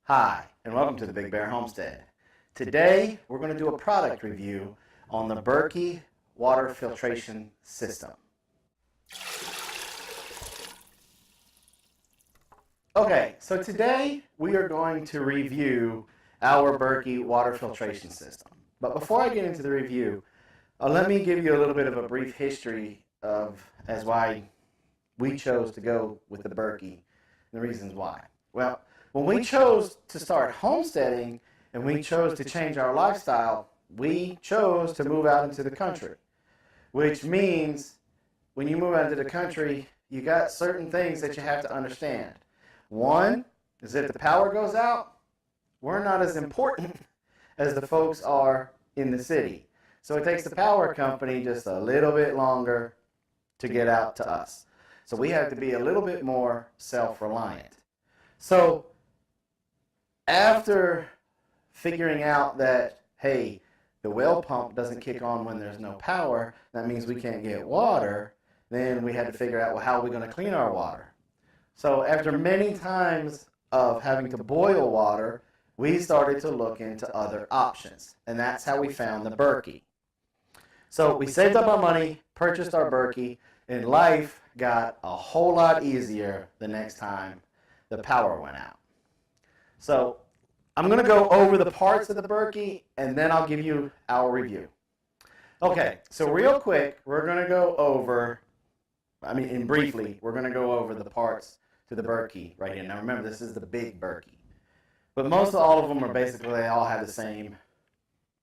Hi, and welcome to the Big Bear Homestead. Today, we're going to do a product review on the Berkey water filtration system. Okay, so today we are going to review our Berkey water filtration system. But before I get into the review, let me give you a little bit of a brief history of as why we chose to go with the Berkey and the reasons why. Well, when we chose to start homesteading and we chose to change our lifestyle, we chose to move out into the country, which means when you move out into the country, you got certain things that you have to understand. One is if the power goes out, we're not as important as the folks are in the city. So it takes the power company just a little bit longer to get out to us. So we have to be a little bit more self-reliant. So after figuring out that, hey, the well pump doesn't kick on when there's no power, that means we can't get water, then we had to figure out, well, how are we going to clean our water? So after many times of having to boil water, we started to look into other options, and that's how we found the Berkey. So we saved up our money, purchased our Berkey, and life got a whole lot easier the next time the power went out. So I'm going to go over the parts of the Berkey, and then I'll give you our review. Okay, so real quick, we're going to go over, and briefly, we're going to go over the parts to the Berkey right here. Now remember, this is the big Berkey. But most of all of them are basically, they all have the same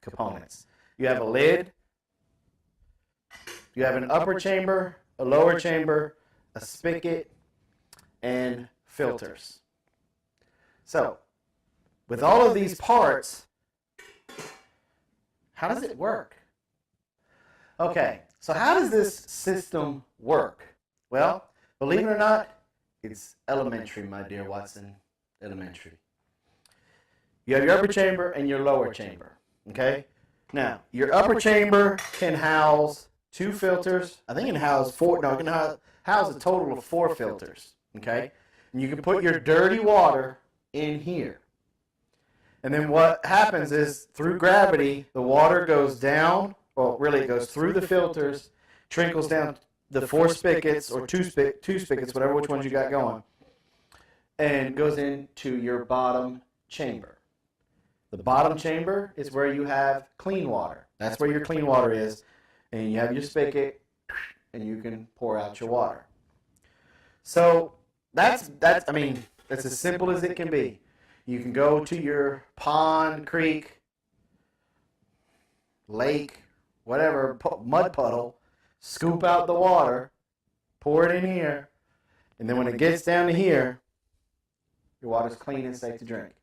components. You have a lid, you have an upper chamber, a lower chamber, a spigot, and filters. So, with all of these parts, how does it work? Okay, so how does this system work? Well, believe it or not, it's elementary, my dear Watson, elementary. You have your upper chamber and your lower chamber, okay? Now, your upper chamber can house 2 filters. I think it can house 4, no, it can house a total of 4 filters, okay? And you can put your dirty water in here. And then what happens is, through gravity, the water goes down, well, really it goes through the filters, trickles down the 4 spigots, or 2 spigots, whatever which ones you got going, and goes into your bottom chamber. The bottom chamber is where you have clean water. That's where your clean water is, and you have your spigot, and you can pour out your water. So that's as simple as it can be. You can go to your pond, creek, lake, whatever, mud puddle, scoop out the water, pour it in here, and then when it gets down to here, your water's clean and safe to drink.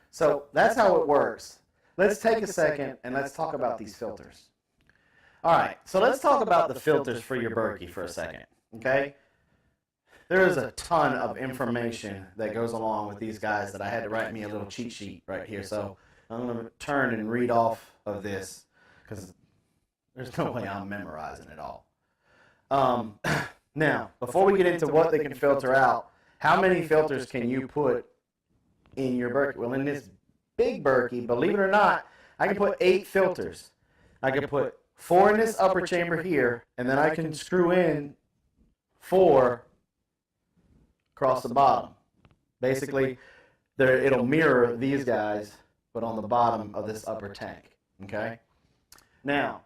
So that's how it works. Let's take a second and let's talk about these filters. All right, so let's talk about the filters for your Berkey for a second, okay? There is a ton of information that goes along with these guys that I had to write me a little cheat sheet right here. So I'm going to turn and read off of this because there's no way I'm memorizing it all. Now, before we get into what they can filter out, how many filters can you put in your Berkey? Well, in this big Berkey, believe it or not, I can put 8 filters. I can put 4 in this upper chamber here, and then I can screw in 4 across the bottom. Basically, it'll mirror these guys, but on the bottom of this upper tank. Okay? Now,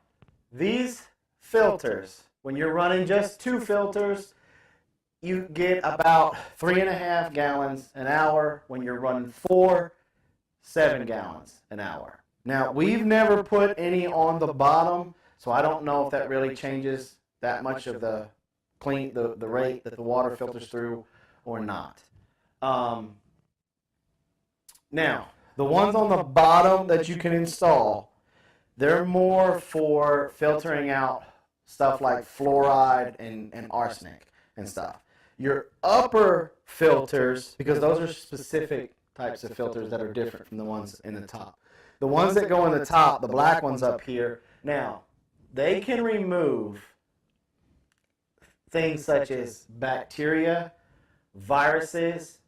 these filters, when you're running just 2 filters, you get about 3.5 gallons an hour. When you're running 4, 7 gallons an hour. Now, we've never put any on the bottom, so I don't know if that really changes that much of the rate that the water filters through or not. Now, the ones on the bottom that you can install, they're more for filtering out stuff like fluoride and arsenic and stuff. Your upper filters, because those are specific types of filters that are different from the ones in the top. The ones that go in the top, the black ones up here, now, they can remove things such as bacteria, viruses,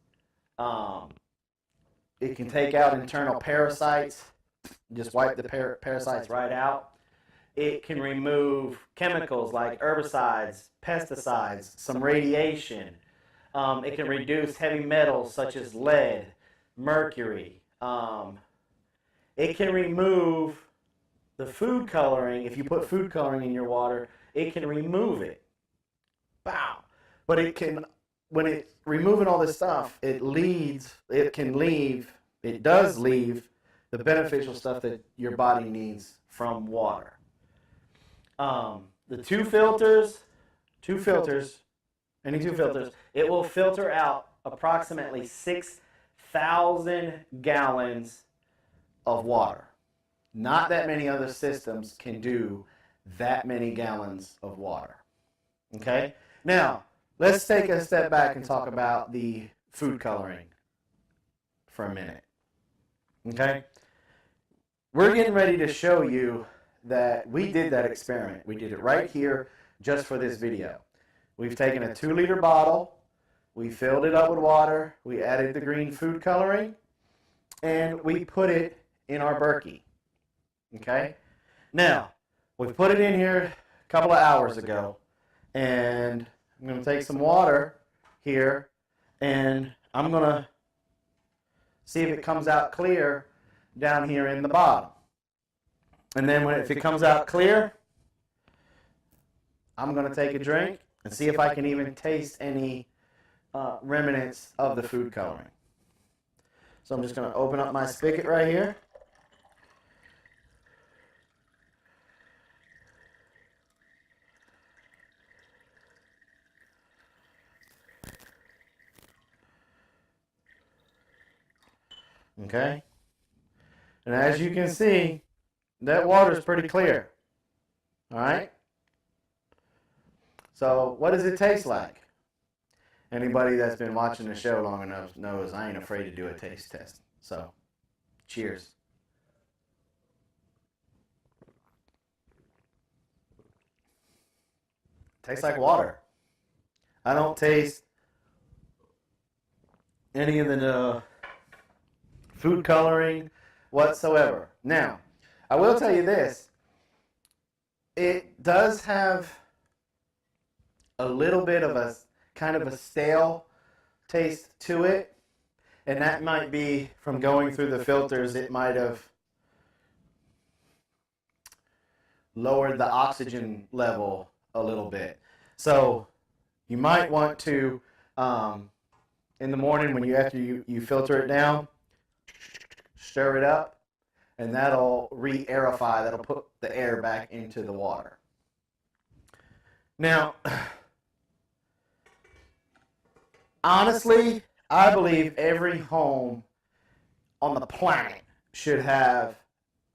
It can take out internal parasites, just wipe the parasites right out. It can remove chemicals like herbicides, pesticides, some radiation. It can reduce heavy metals such as lead, mercury. It can remove the food coloring. If you put food coloring in your water, it can remove it. Wow. But it can, when it's removing all this stuff, it does leave the beneficial stuff that your body needs from water. The two filters, it will filter out approximately 6,000 gallons of water. Not that many other systems can do that many gallons of water. Okay? Now, let's take a step back and talk about the food coloring for a minute. Okay? We're getting ready to show you that we did that experiment. We did it right here just for this video. We've taken a 2-liter bottle, we filled it up with water, we added the green food coloring, and we put it in our Berkey. Okay? Now, we put it in here a couple of hours ago, and I'm going to take some water here, and I'm going to see if it comes out clear down here in the bottom. And then if it comes out clear, I'm going to take a drink and see if I can even taste any remnants of the food coloring. So I'm just going to open up my spigot right here. Okay? And as you can see, that water is pretty clear. All right? So what does it taste like? Anybody that's been watching the show long enough knows I ain't afraid to do a taste test. So, cheers. Tastes like water. I don't taste any of the food coloring whatsoever. Now, I will tell you this. It does have a little bit of a kind of a stale taste to it, and that might be from going through the filters. It might have lowered the oxygen level a little bit. So you might want to, in the morning when after you filter it down, stir it up, and that'll re-aerify. That'll put the air back into the water. Now, honestly, I believe every home on the planet should have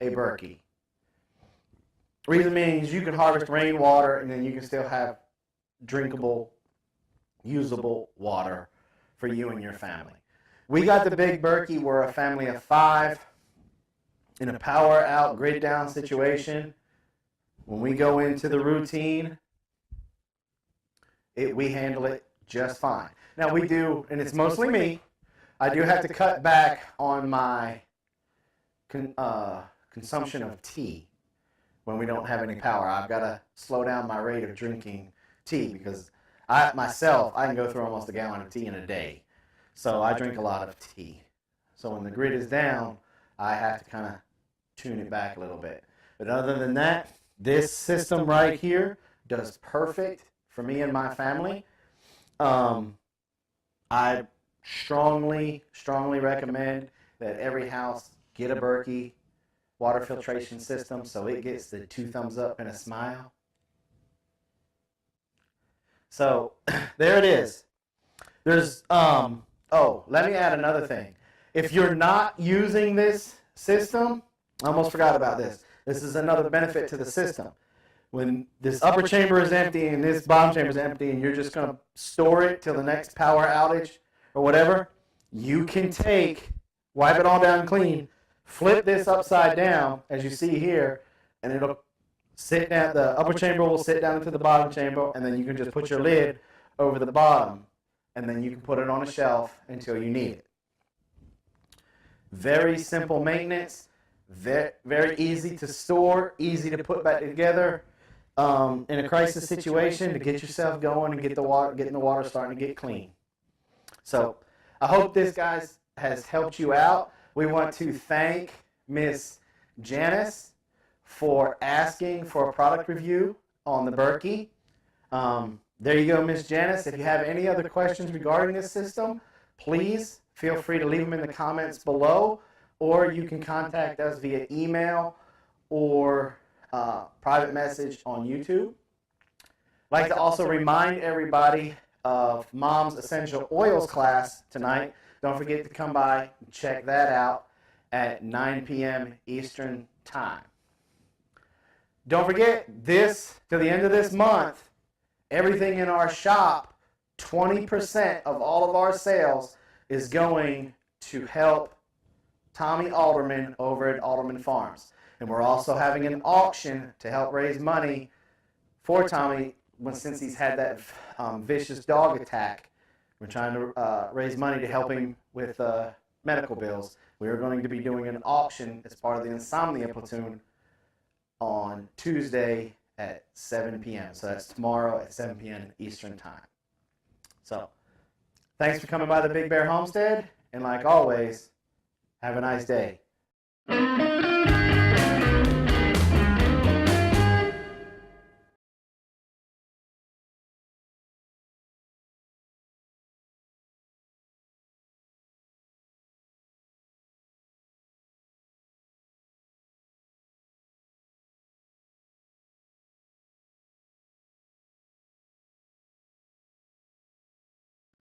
a Berkey. Reason means you can harvest rainwater and then you can still have drinkable, usable water for you and your family. We got the big Berkey. We're a family of 5 in a power out, grid down situation. When we go into the routine, we handle it just fine. Now we do, and it's mostly me, I do have to cut back on my consumption of tea when we don't have any power. I've got to slow down my rate of drinking tea because I can go through almost a gallon of tea in a day. So I drink a lot of tea. So when the grid is down, I have to kind of tune it back a little bit. But other than that, this system right here does perfect for me and my family. I strongly recommend that every house get a Berkey water filtration system so it gets the 2 thumbs up and a smile. So there it is. There's let me add another thing. If you're not using this system, I almost forgot about this. This is another benefit to the system. When this upper chamber is empty and this bottom chamber is empty and you're just going to store it till the next power outage or whatever, you can wipe it all down clean, flip this upside down as you see here, and it'll sit down. The upper chamber will sit down into the bottom chamber, and then you can just put your lid over the bottom, and then you can put it on a shelf until you need it. Very simple maintenance, very easy to store, easy to put back together in a crisis situation to get yourself going and getting the water starting to get clean. So I hope this, guys, has helped you out. We want to thank Miss Janice for asking for a product review on the Berkey. There you go, Miss Janice. If you have any other questions regarding this system, please feel free to leave them in the comments below, or you can contact us via email or private message on YouTube. I'd like to also remind everybody of Mom's Essential Oils class tonight. Don't forget to come by and check that out at 9 p.m. Eastern Time. Don't forget, this, to the end of this month, everything in our shop, 20% of all of our sales is going to help Tommy Alderman over at Alderman Farms. And we're also having an auction to help raise money for Tommy since he's had that vicious dog attack. We're trying to raise money to help him with medical bills. We are going to be doing an auction as part of the Insomnia Platoon on Tuesday at 7 p.m. So that's tomorrow at 7 p.m. Eastern Time. So thanks for coming by the Big Bear Homestead, and like always, have a nice day.